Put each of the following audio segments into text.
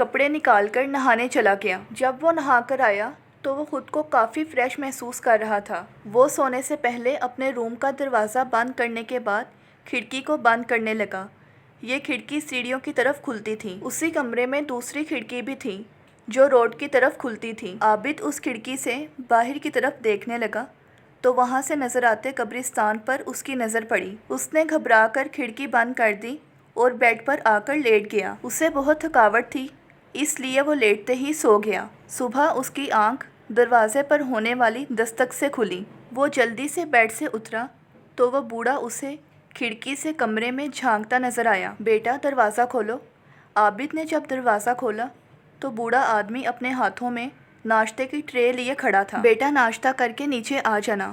کپڑے نکال کر نہانے چلا گیا۔ جب وہ نہا کر آیا تو وہ خود کو کافی فریش محسوس کر رہا تھا۔ وہ سونے سے پہلے اپنے روم کا دروازہ بند کرنے کے بعد کھڑکی کو بند کرنے لگا۔ یہ کھڑکی سیڑھیوں کی طرف کھلتی تھی۔ اسی کمرے میں دوسری کھڑکی بھی تھی جو روڈ کی طرف کھلتی تھی۔ عابد اس کھڑکی سے باہر کی طرف دیکھنے لگا تو وہاں سے نظر آتے قبرستان پر اس کی نظر پڑی۔ اس نے گھبرا کر کھڑکی بند کر دی اور بیڈ پر آ کر لیٹ گیا۔ اسے بہت تھکاوٹ تھی اس لیے وہ لیٹتے ہی سو گیا۔ صبح اس کی آنکھ دروازے پر ہونے والی دستک سے کھلی۔ وہ جلدی سے بیڈ سے اترا تو وہ بوڑھا اسے کھڑکی سے کمرے میں جھانکتا نظر آیا۔ بیٹا دروازہ کھولو۔ عابد نے جب دروازہ کھولا تو بوڑھا آدمی اپنے ہاتھوں میں ناشتے کی ٹرے لیے کھڑا تھا۔ بیٹا ناشتہ کر کے نیچے آ جانا۔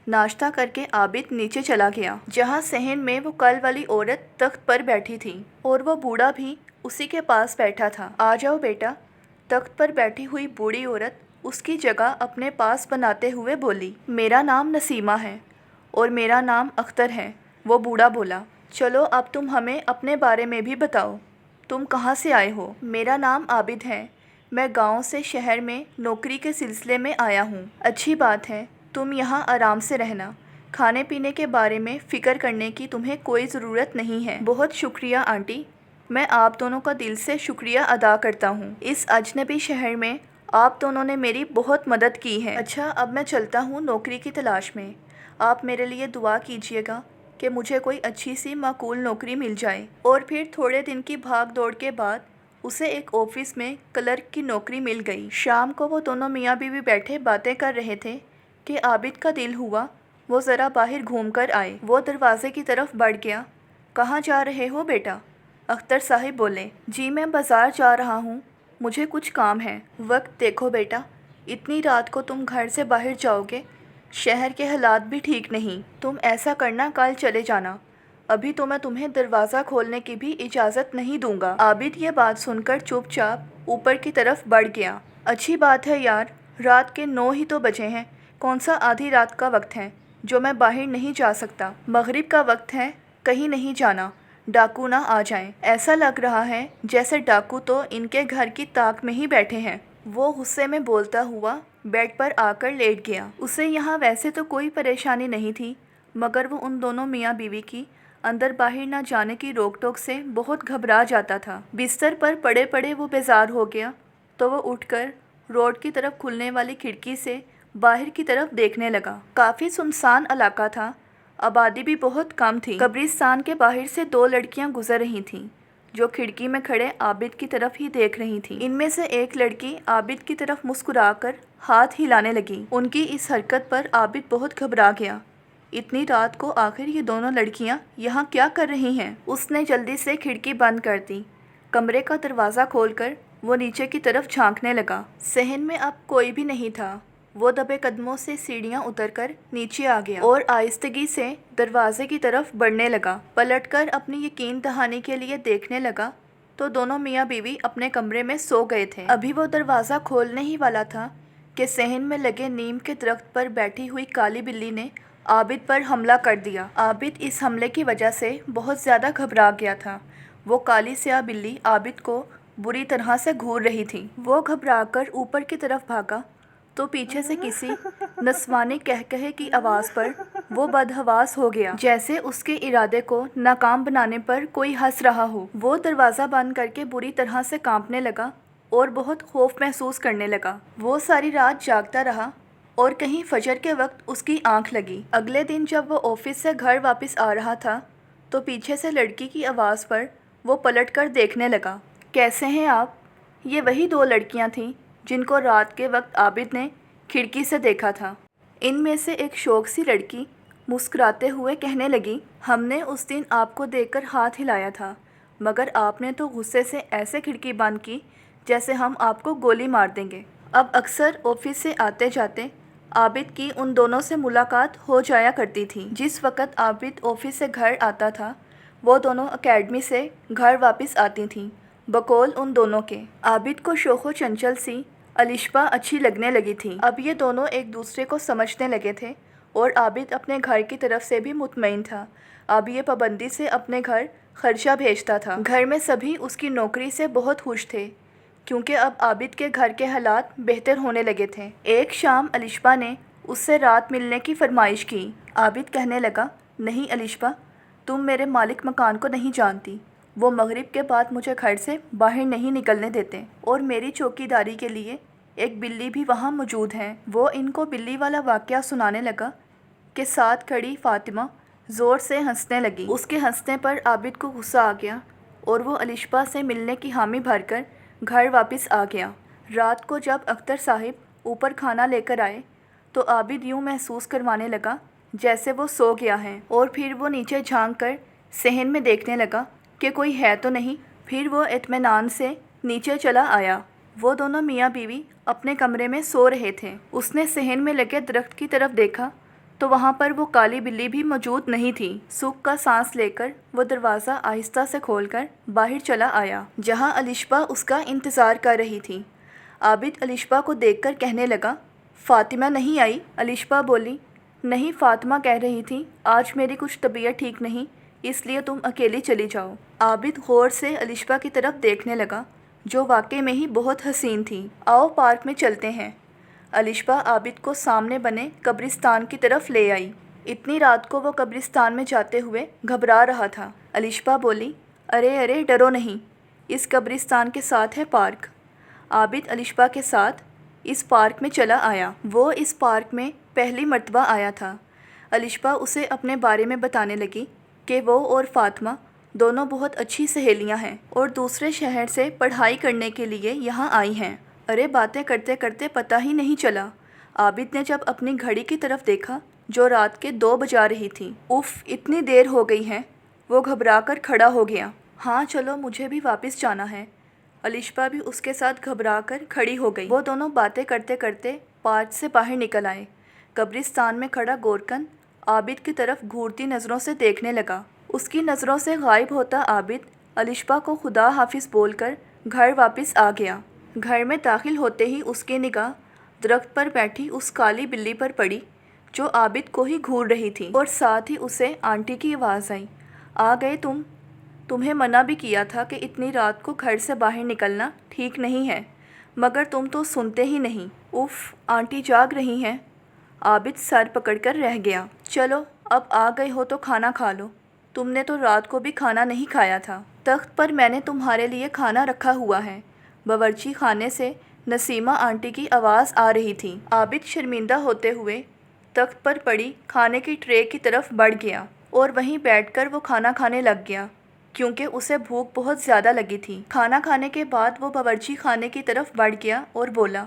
ناشتہ کر کے عابد نیچے چلا گیا جہاں صحن میں وہ کل والی عورت تخت پر بیٹھی تھی اور وہ بوڑھا بھی اسی کے پاس بیٹھا تھا۔ آ جاؤ بیٹا۔ تخت پر بیٹھی ہوئی بوڑھی عورت اس کی جگہ اپنے پاس بناتے ہوئے بولی۔ میرا نام نسیمہ ہے اور میرا نام اختر ہے، وہ بوڑھا بولا۔ چلو اب تم ہمیں اپنے بارے میں بھی بتاؤ، تم کہاں سے آئے ہو؟ میرا نام عابد ہے، میں گاؤں سے شہر میں نوکری کے سلسلے میں آیا ہوں۔ اچھی بات ہے، تم یہاں آرام سے رہنا، کھانے پینے کے بارے میں فکر کرنے کی تمہیں کوئی ضرورت نہیں ہے۔ بہت شکریہ آنٹی، میں آپ دونوں کا دل سے شکریہ ادا کرتا ہوں۔ اس اجنبی شہر میں آپ دونوں نے میری بہت مدد کی ہے۔ اچھا اب میں چلتا ہوں نوکری کی تلاش میں، آپ میرے لیے دعا کیجیے گا کہ مجھے کوئی اچھی سی معقول نوکری مل جائے۔ اور پھر تھوڑے دن کی بھاگ دوڑ کے بعد اسے ایک آفس میں کلرک کی نوکری مل گئی۔ شام کو وہ دونوں میاں بیوی بیٹھے باتیں کر رہے تھے کہ عابد کا دل ہوا وہ ذرا باہر گھوم کر آئے۔ وہ دروازے کی طرف بڑھ گیا۔ کہاں جا رہے ہو بیٹا؟ اختر صاحب بولے۔ جی میں بازار جا رہا ہوں، مجھے کچھ کام ہے۔ وقت دیکھو بیٹا، اتنی رات کو تم گھر سے باہر جاؤ گے، شہر کے حالات بھی ٹھیک نہیں، تم ایسا کرنا کل چلے جانا، ابھی تو میں تمہیں دروازہ کھولنے کی بھی اجازت نہیں دوں گا۔ عابد یہ بات سن کر چپ چاپ اوپر کی طرف بڑھ گیا۔ اچھی بات ہے یار، رات کے 9 ہی تو بجے ہیں، کون سا آدھی رات کا وقت ہے جو میں باہر نہیں جا سکتا؟ مغرب کا وقت ہے، کہیں نہیں جانا، ڈاکو نہ آ جائیں۔ ایسا لگ رہا ہے جیسے ڈاکو تو ان کے گھر کی طاق میں ہی بیٹھے ہیں۔ وہ غصے میں بولتا ہوا بیڈ پر آ کر لیٹ گیا۔ اسے یہاں ویسے تو کوئی پریشانی نہیں تھی مگر وہ ان دونوں میاں بیوی کی اندر باہر نہ جانے کی روک ٹوک سے بہت گھبرا جاتا تھا۔ بستر پر پڑے پڑے وہ بیزار ہو گیا تو وہ اٹھ کر روڈ کی طرف کھلنے والی کھڑکی سے باہر کی طرف دیکھنے لگا۔ کافی سنسان علاقہ تھا، آبادی بھی بہت کم تھی۔ قبرستان کے باہر سے 2 لڑکیاں گزر رہی تھیں جو کھڑکی میں کھڑے عابد کی طرف ہی دیکھ رہی تھیں۔ ان میں سے ایک لڑکی عابد کی طرف مسکرا کر ہاتھ ہلانے لگی۔ ان کی اس حرکت پر عابد بہت گھبرا گیا۔ اتنی رات کو آخر یہ دونوں لڑکیاں یہاں کیا کر رہی ہیں؟ اس نے جلدی سے کھڑکی بند کر دی۔ کمرے کا دروازہ کھول کر وہ نیچے کی طرف جھانکنے لگا۔ صحن میں اب کوئی بھی نہیں تھا۔ وہ دبے قدموں سے سیڑھیاں اتر کر نیچے آ گیا اور آہستگی سے دروازے کی طرف بڑھنے لگا۔ پلٹ کر اپنی یقین دہانی کے لیے دیکھنے لگا تو دونوں میاں بیوی اپنے کمرے میں سو گئے تھے۔ ابھی وہ دروازہ کھولنے ہی والا تھا کہ صحن میں لگے نیم کے درخت پر بیٹھی ہوئی کالی بلی نے عابد پر حملہ کر دیا۔ عابد اس حملے کی وجہ سے بہت زیادہ گھبرا گیا تھا۔ وہ کالی سیاہ بلی عابد کو بری طرح سے گھور رہی تھی۔ وہ گھبرا کر اوپر کی طرف بھاگا تو پیچھے سے کسی نسوانی قہقہے کی آواز پر وہ بدحواس ہو گیا جیسے اس کے ارادے کو ناکام بنانے پر کوئی ہنس رہا ہو۔ وہ دروازہ بند کر کے بری طرح سے کانپنے لگا اور بہت خوف محسوس کرنے لگا۔ وہ ساری رات جاگتا رہا اور کہیں فجر کے وقت اس کی آنکھ لگی۔ اگلے دن جب وہ آفس سے گھر واپس آ رہا تھا تو پیچھے سے لڑکی کی آواز پر وہ پلٹ کر دیکھنے لگا۔ کیسے ہیں آپ؟ یہ وہی 2 لڑکیاں تھیں جن کو رات کے وقت عابد نے کھڑکی سے دیکھا تھا۔ ان میں سے ایک شوق سی لڑکی مسکراتے ہوئے کہنے لگی، ہم نے اس دن آپ کو دیکھ کر ہاتھ ہلایا تھا مگر آپ نے تو غصے سے ایسے کھڑکی بند کی جیسے ہم آپ کو گولی مار دیں گے۔ اب اکثر آفس سے آتے جاتے عابد کی ان دونوں سے ملاقات ہو جایا کرتی تھی۔ جس وقت عابد آفس سے گھر آتا تھا وہ دونوں اکیڈمی سے گھر واپس آتی تھیں۔ بقول ان دونوں کے عابد کو شوخ و چنچل سی الشبہ اچھی لگنے لگی تھی۔ اب یہ دونوں ایک دوسرے کو سمجھنے لگے تھے اور عابد اپنے گھر کی طرف سے بھی مطمئن تھا۔ اب یہ پابندی سے اپنے گھر خرچہ بھیجتا تھا۔ گھر میں سبھی اس کی نوکری سے بہت خوش تھے کیونکہ اب عابد کے گھر کے حالات بہتر ہونے لگے تھے۔ ایک شام الشبا نے اس سے رات ملنے کی فرمائش کی۔ عابد کہنے لگا، نہیں الشبا، تم میرے مالک مکان کو نہیں جانتی۔ وہ مغرب کے بعد مجھے گھر سے باہر نہیں نکلنے دیتے اور میری چوکی داری کے لیے ایک بلی بھی وہاں موجود ہے۔ وہ ان کو بلی والا واقعہ سنانے لگا کہ ساتھ کھڑی فاطمہ زور سے ہنسنے لگی۔ اس کے ہنسنے پر عابد کو غصہ آ گیا اور وہ الشبا سے ملنے کی حامی بھر کر گھر واپس آ گیا۔ رات کو جب اختر صاحب اوپر کھانا لے کر آئے تو عابد یوں محسوس کروانے لگا جیسے وہ سو گیا ہے، اور پھر وہ نیچے جھانک کر صحن میں دیکھنے لگا کہ کوئی ہے تو نہیں۔ پھر وہ اطمینان سے نیچے چلا آیا۔ وہ دونوں میاں بیوی اپنے کمرے میں سو رہے تھے۔ اس نے صحن میں لگے درخت کی طرف دیکھا تو وہاں پر وہ کالی بلی بھی موجود نہیں تھی۔ سکھ کا سانس لے کر وہ دروازہ آہستہ سے کھول کر باہر چلا آیا، جہاں الشبا اس کا انتظار کر رہی تھی۔ عابد الشبا کو دیکھ کر کہنے لگا، فاطمہ نہیں آئی؟ الشبا بولی، نہیں، فاطمہ کہہ رہی تھی آج میری کچھ طبیعت ٹھیک نہیں، اس لیے تم اکیلی چلی جاؤ۔ عابد غور سے الشبا کی طرف دیکھنے لگا جو واقعی میں ہی بہت حسین تھی۔ آؤ پارک میں چلتے ہیں۔ الشبا عابد کو سامنے بنے قبرستان کی طرف لے آئی۔ اتنی رات کو وہ قبرستان میں جاتے ہوئے گھبرا رہا تھا۔ الشبا بولی، ارے ڈرو نہیں، اس قبرستان کے ساتھ ہے پارک۔ عابد الشبا کے ساتھ اس پارک میں چلا آیا۔ وہ اس پارک میں پہلی مرتبہ آیا تھا۔ الشبا اسے اپنے بارے میں بتانے لگی کہ وہ اور فاطمہ دونوں بہت اچھی سہیلیاں ہیں اور دوسرے شہر سے پڑھائی کرنے کے لیے یہاں آئی ہیں۔ ارے باتیں کرتے کرتے پتہ ہی نہیں چلا۔ عابد نے جب اپنی گھڑی کی طرف دیکھا جو رات کے 2 بجا رہی تھی۔ اف، اتنی دیر ہو گئی ہے۔ وہ گھبرا کر کھڑا ہو گیا۔ ہاں چلو، مجھے بھی واپس جانا ہے۔ الشبا بھی اس کے ساتھ گھبرا کر کھڑی ہو گئی۔ وہ دونوں باتیں کرتے کرتے پارک سے باہر نکل آئے۔ قبرستان میں کھڑا گورکن عابد کی طرف گھورتی نظروں سے دیکھنے لگا۔ اس کی نظروں سے غائب ہوتا عابد الشبا کو خدا حافظ بول کر گھر واپس آ گیا۔ گھر میں داخل ہوتے ہی اس کی نگاہ درخت پر بیٹھی اس کالی بلی پر پڑی جو عابد کو ہی گھور رہی تھی، اور ساتھ ہی اسے آنٹی کی آواز آئی، آ گئے تم؟ تمہیں منع بھی کیا تھا کہ اتنی رات کو گھر سے باہر نکلنا ٹھیک نہیں ہے، مگر تم تو سنتے ہی نہیں۔ اف، آنٹی جاگ رہی ہیں۔ عابد سر پکڑ کر رہ گیا۔ چلو اب آ گئے ہو تو کھانا کھا لو، تم نے تو رات کو بھی کھانا نہیں کھایا تھا۔ تخت پر میں نے تمہارے لیے کھانا رکھا ہوا ہے۔ باورچی خانے سے نسیمہ آنٹی کی آواز آ رہی تھی۔ عابد شرمندہ ہوتے ہوئے تخت پر پڑی کھانے کی ٹرے کی طرف بڑھ گیا اور وہیں بیٹھ کر وہ کھانا کھانے لگ گیا، کیونکہ اسے بھوک بہت زیادہ لگی تھی۔ کھانا کھانے کے بعد وہ باورچی خانے کی طرف بڑھ گیا اور بولا،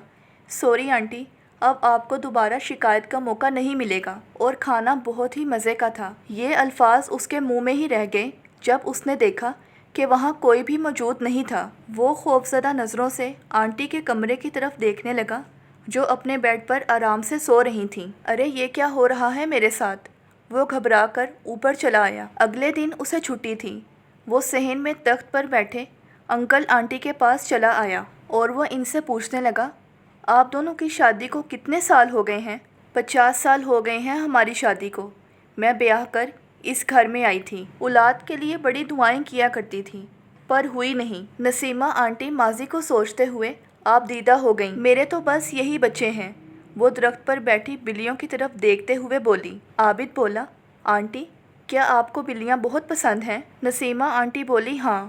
سوری آنٹی، اب آپ کو دوبارہ شکایت کا موقع نہیں ملے گا، اور کھانا بہت ہی مزے کا تھا۔ یہ الفاظ اس کے منہ میں ہی رہ گئے جب اس نے دیکھا کہ وہاں کوئی بھی موجود نہیں تھا۔ وہ خوفزدہ نظروں سے آنٹی کے کمرے کی طرف دیکھنے لگا جو اپنے بیڈ پر آرام سے سو رہی تھیں۔ ارے یہ کیا ہو رہا ہے میرے ساتھ؟ وہ گھبرا کر اوپر چلا آیا۔ اگلے دن اسے چھٹی تھی۔ وہ صحن میں تخت پر بیٹھے انکل آنٹی کے پاس چلا آیا اور وہ ان سے پوچھنے لگا، آپ دونوں کی شادی کو کتنے سال ہو گئے ہیں؟ 50 سال ہو گئے ہیں ہماری شادی کو۔ میں بیاہ کر اس گھر میں آئی تھی، اولاد کے لیے بڑی دعائیں کیا کرتی تھی، پر ہوئی نہیں۔ نسیمہ آنٹی ماضی کو سوچتے ہوئے آپ دیدہ ہو گئیں۔ میرے تو بس یہی بچے ہیں۔ وہ درخت پر بیٹھی بلیوں کی طرف دیکھتے ہوئے بولی۔ عابد بولا، آنٹی، کیا آپ کو بلیاں بہت پسند ہیں؟ نسیمہ آنٹی بولی، ہاں۔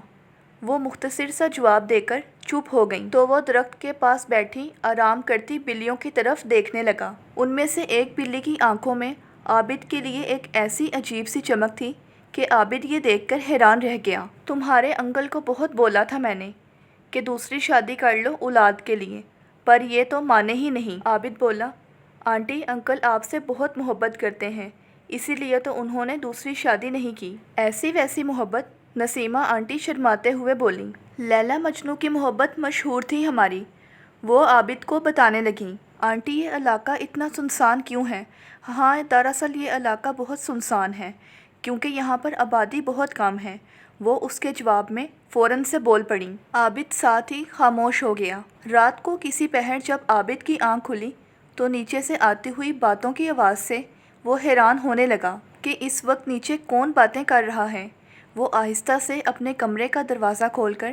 وہ مختصر سا جواب دے کر چپ ہو گئیں تو وہ درخت کے پاس بیٹھی آرام کرتی بلیوں کی طرف دیکھنے لگا۔ ان میں سے ایک بلی کی آنکھوں میں عابد کے لیے ایک ایسی عجیب سی چمک تھی کہ عابد یہ دیکھ کر حیران رہ گیا۔ تمہارے انکل کو بہت بولا تھا میں نے کہ دوسری شادی کر لو اولاد کے لیے، پر یہ تو مانے ہی نہیں۔ عابد بولا، آنٹی، انکل آپ سے بہت محبت کرتے ہیں، اسی لیے تو انہوں نے دوسری شادی نہیں کی۔ ایسی ویسی محبت؟ نسیمہ آنٹی شرماتے ہوئے بولی۔ لیلا مجنوں کی محبت مشہور تھی ہماری، وہ عابد کو بتانے لگیں۔ آنٹی، یہ علاقہ اتنا سنسان کیوں ہے؟ ہاں، دراصل یہ علاقہ بہت سنسان ہے کیونکہ یہاں پر آبادی بہت کم ہے، وہ اس کے جواب میں فوراً سے بول پڑیں۔ عابد ساتھ ہی خاموش ہو گیا۔ رات کو کسی پہر جب عابد کی آنکھ کھلی تو نیچے سے آتی ہوئی باتوں کی آواز سے وہ حیران ہونے لگا کہ اس وقت نیچے کون باتیں کر رہا ہے۔ وہ آہستہ سے اپنے کمرے کا دروازہ کھول کر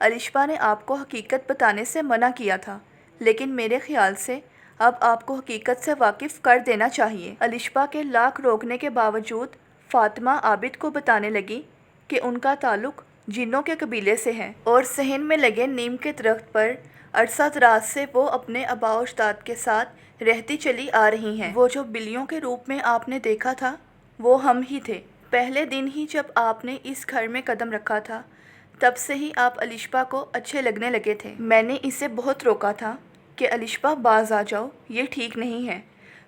الشبا نے آپ کو حقیقت بتانے سے منع کیا تھا، لیکن میرے خیال سے اب آپ کو حقیقت سے واقف کر دینا چاہیے۔ الشبا کے لاکھ روکنے کے باوجود فاطمہ عابد کو بتانے لگی کہ ان کا تعلق جنوں کے قبیلے سے ہے اور صحن میں لگے نیم کے درخت پر عرصہ دراز سے وہ اپنے آباء و اجداد کے ساتھ رہتی چلی آ رہی ہیں۔ وہ جو بلیوں کے روپ میں آپ نے دیکھا تھا وہ ہم ہی تھے۔ پہلے دن ہی جب آپ نے اس گھر میں قدم رکھا تھا تب سے ہی آپ الشبا کو اچھے لگنے لگے تھے۔ میں نے اسے بہت روکا تھا کہ الشبا باز آ جاؤ، یہ ٹھیک نہیں ہے،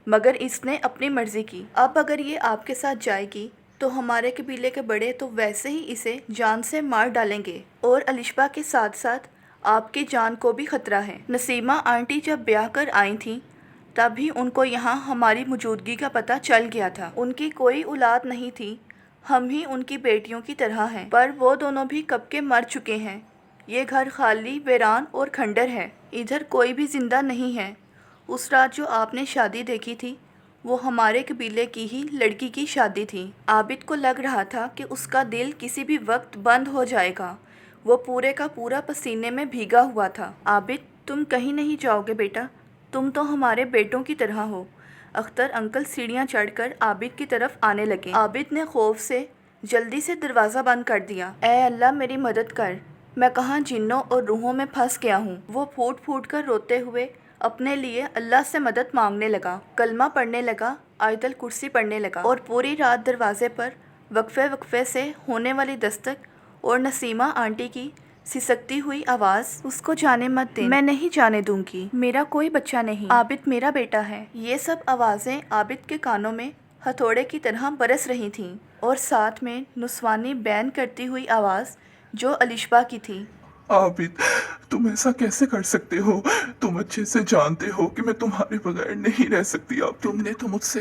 مگر اس نے اپنی مرضی کی۔ اب اگر یہ آپ کے ساتھ جائے گی تو ہمارے قبیلے کے بڑے تو ویسے ہی اسے جان سے مار ڈالیں گے، اور الشبا کے ساتھ ساتھ آپ کی جان کو بھی خطرہ ہے۔ نسیمہ آنٹی جب بیاہ کر آئی تھیں تب بھی ان کو یہاں ہماری موجودگی کا پتہ چل گیا تھا۔ ان کی کوئی اولاد نہیں تھی، ہم ہی ان کی بیٹیوں کی طرح ہیں، پر وہ دونوں بھی کب کے مر چکے ہیں۔ یہ گھر خالی، ویران اور کھنڈر ہے، ادھر کوئی بھی زندہ نہیں ہے۔ اس رات جو آپ نے شادی دیکھی تھی وہ ہمارے قبیلے کی ہی لڑکی کی شادی تھی۔ عابد کو لگ رہا تھا کہ اس کا دل کسی بھی وقت بند ہو جائے گا، وہ پورے کا پورا پسینے میں بھیگا ہوا تھا۔ عابد، تم کہیں نہیں جاؤ گے بیٹا، تم تو ہمارے بیٹوں کی طرح ہو۔ اختر انکل سیڑھیاں چڑھ کر عابد کی طرف آنے لگے۔ عابد نے خوف سے جلدی سے دروازہ بند کر دیا۔ اے اللہ میری مدد کر، میں کہاں جنوں اور روحوں میں پھنس گیا ہوں۔ وہ پھوٹ پھوٹ کر روتے ہوئے اپنے لیے اللہ سے مدد مانگنے لگا، کلمہ پڑھنے لگا، آیت الکرسی پڑھنے لگا، اور پوری رات دروازے پر وقفے وقفے سے ہونے والی دستک اور نسیمہ آنٹی کی سسکتی ہوئی آواز، اس کو جانے مت دیں، میں نہیں جانے دوں گی، میرا کوئی بچہ نہیں، عابد میرا بیٹا ہے۔ یہ سب آوازیں عابد کے کانوں میں ہتھوڑے کی طرح برس رہی تھیں، اور ساتھ میں نسوانی بین کرتی ہوئی آواز جو الشبا کی تھی۔ عابد، تم ایسا کیسے کر سکتے ہو؟ تم اچھے سے جانتے ہو کہ میں تمہارے بغیر نہیں رہ سکتی۔ اب تم نے تو مجھ سے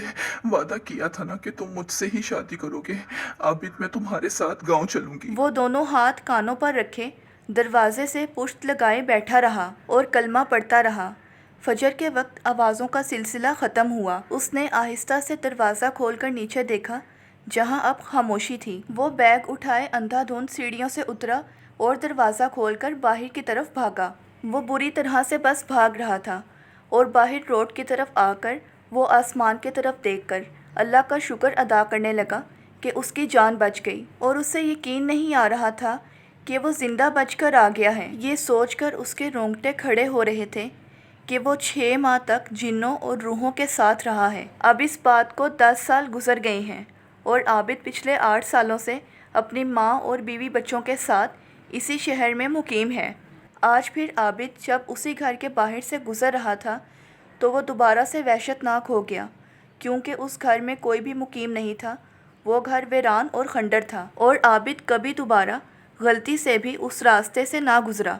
وعدہ کیا تھا نا کہ تم مجھ سے ہی شادی کرو گے۔ عابد، میں تمہارے ساتھ گاؤں چلوں گی۔ وہ دونوں ہاتھ کانوں پر رکھے دروازے سے پشت لگائے بیٹھا رہا اور کلمہ پڑھتا رہا۔ فجر کے وقت آوازوں کا سلسلہ ختم ہوا۔ اس نے آہستہ سے دروازہ کھول کر نیچے دیکھا جہاں اب خاموشی تھی۔ وہ بیگ اٹھائے اندھا دھند سیڑھیوں سے اترا اور دروازہ کھول کر باہر کی طرف بھاگا۔ وہ بری طرح سے بس بھاگ رہا تھا، اور باہر روڈ کی طرف آ کر وہ آسمان کی طرف دیکھ کر اللہ کا شکر ادا کرنے لگا کہ اس کی جان بچ گئی، اور اسے یقین نہیں آ رہا تھا کہ وہ زندہ بچ کر آ گیا ہے۔ یہ سوچ کر اس کے رونگٹے کھڑے ہو رہے تھے کہ وہ 6 ماہ تک جنوں اور روحوں کے ساتھ رہا ہے۔ اب اس بات کو 10 سال گزر گئے ہیں، اور عابد پچھلے 8 سالوں سے اپنی ماں اور بیوی بچوں کے ساتھ اسی شہر میں مقیم ہے۔ آج پھر عابد جب اسی گھر کے باہر سے گزر رہا تھا تو وہ دوبارہ سے وحشت ناک ہو گیا، کیونکہ اس گھر میں کوئی بھی مقیم نہیں تھا۔ وہ گھر ویران اور کھنڈر تھا، اور عابد کبھی دوبارہ غلطی سے بھی اس راستے سے نہ گزرا۔